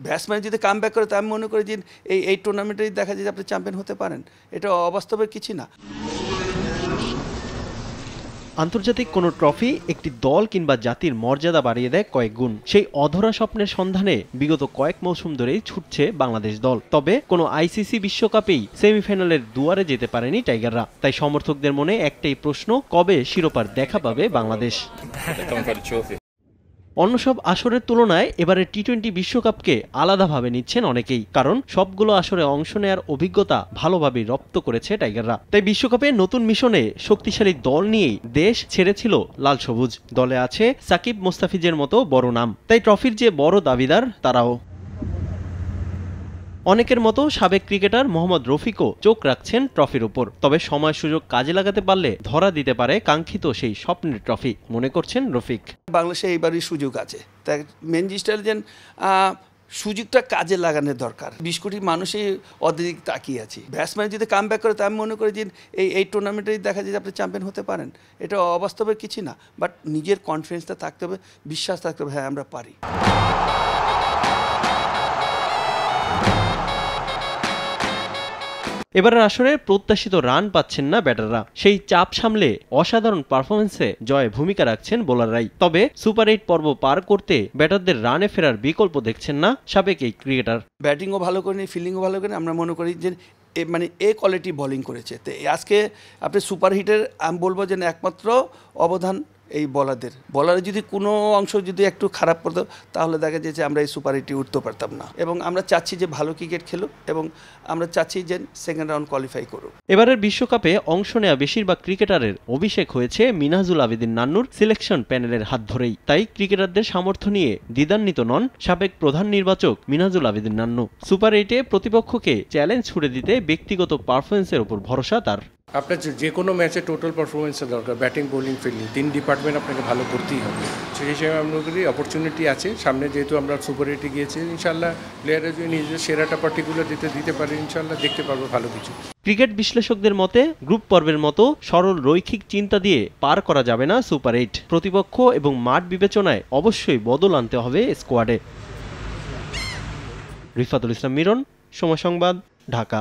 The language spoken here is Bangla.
ব্যাটসম্যান যদি কাম ব্যাক করে, তা আমি মনে করি যে এই টুর্নামেন্টেই দেখা যায় যে আপনি চ্যাম্পিয়ন হতে পারেন। এটা অবাস্তবের কিছু না। আন্তর্জাতিক কোনো ট্রফি একটি দল কিংবা জাতির মর্যাদা বাড়িয়ে দেয় কয়েক গুণ। সেই অধরা স্বপ্নের সন্ধানে বিগত কয়েক মৌসুম ধরেই ছুটছে বাংলাদেশ দল। তবে কোনো আইসিসি বিশ্বকাপেই সেমিফাইনালের দুয়ারে যেতে পারেনি টাইগাররা। তাই সমর্থকদের মনে একটাই প্রশ্ন, কবে শিরোপার দেখা পাবে বাংলাদেশ? অন্য সব আসরের তুলনায় এবারে টি-20 বিশ্বকাপকে আলাদাভাবে নিচ্ছেন অনেকেই, কারণ সবগুলো আসরে অংশ নেয়ার অভিজ্ঞতা ভালোভাবে রপ্ত করেছে টাইগাররা। তাই বিশ্বকাপে নতুন মিশনে শক্তিশালী দল নিয়েই দেশ ছেড়েছিল লাল সবুজ। দলে আছে সাকিব মোস্তাফিজের মতো বড় নাম, তাই ট্রফির যে বড় দাবিদার তারাও। অনেকের মতো সাবেক ক্রিকেটার মোহাম্মদ রফিকও চোখ রাখছেন ট্রফির উপর। তবে সময় সুযোগ কাজে লাগাতে পারলে ধরা দিতে পারে কাঙ্ক্ষিত সেই স্বপ্নের ট্রফি, মনে করছেন রফিক। বাংলাদেশে এইবারই সুযোগ আছে, তাই মেন জিনিসটা যেন সুযোগটা কাজে লাগানোর দরকার। 20 কোটি মানুষই অধিক তাকিয়ে আছে। ব্যাটসম্যান যদি কাম ব্যাক করে, তা আমি মনে করি যে এই টুর্নামেন্টেই দেখা যায় যে আপনি চ্যাম্পিয়ন হতে পারেন। এটা অবাস্তবের কিছু না, বাট নিজের কনফিডেন্সটা থাকতে হবে, বিশ্বাস থাকতে হবে, হ্যাঁ আমরা পারি। এবারের আসরে প্রত্যাশিত রান পাচ্ছেন না ব্যাটাররা। সেই চাপ সামলে অসাধারণ পারফরমেন্সে জয়ে ভূমিকা রাখছেন বোলাররাই। তবে সুপার 8 পর্ব পার করতে ব্যাটারদের রানে ফেরার বিকল্প দেখছেন না সাবেক এই ক্রিকেটার। ব্যাটিংও ভালো করেনি, ফিল্ডিংও ভালো করেনি। আমরা মনে করি যে মানে এ কোয়ালিটি বোলিং করেছে। তো আজকে আপনি সুপার হিটের আমি বলবো যে একমাত্র অবদান এই বলারের যদি কোনো অংশ যদি একটু খারাপ করতো, তাহলে দেখা যায় যে আমরা এই সুপার হিটে উঠতে পারতাম না। এবং আমরা চাচ্ছি যে ভালো ক্রিকেট খেলুক, এবং আমরা চাচ্ছি যে সেকেন্ড রাউন্ড কোয়ালিফাই করুক। এবারের বিশ্বকাপে অংশ নেওয়া বেশিরভাগ ক্রিকেটারের অভিষেক হয়েছে মিনহাজুল আবেদিন নান্নুর সিলেকশন প্যানেলের হাত ধরেই। তাই ক্রিকেটারদের সামর্থ্য নিয়ে দ্বিধান্বিত নন সাবেক প্রধান নির্বাচক মিনহাজুল আবেদিন নান্নু। সুপার 8-এ প্রতিপক্ষকে চ্যালেঞ্জ ছুড়ে দিতে ব্যক্তিগত পারফরমেন্সের উপর ভরসা তার। আপনার যে কোনো ম্যাচে টোটাল পারফরমেন্সের দরকার, ব্যাটিং বোলিং ফিল্ডিং 3 ডিপার্টমেন্ট আপনাকে ভালো করতেই হবে। সেই হিসেবে আমরা করি অপরচুনিটি আছে সামনে, যেহেতু আমরা সুপার 8-এ গিয়েছি, ইনশাল্লাহ প্লেয়াররা যদি নিজের সেরাটা পার্টিকুলার দিতে পারে, ইনশাল্লাহ দেখতে পারবো ভালো কিছু। ক্রিকেট বিশ্লেষকদের মতে গ্রুপ পর্বের মতো সরল রৈখিক চিন্তা দিয়ে পার করা যাবে না সুপার 8। প্রতিপক্ষ এবং মাঠ বিবেচনায় অবশ্যই বদল আনতে হবে স্কোয়াডে। রিফাতুল ইসলাম মিরন, সময় সংবাদ, ঢাকা।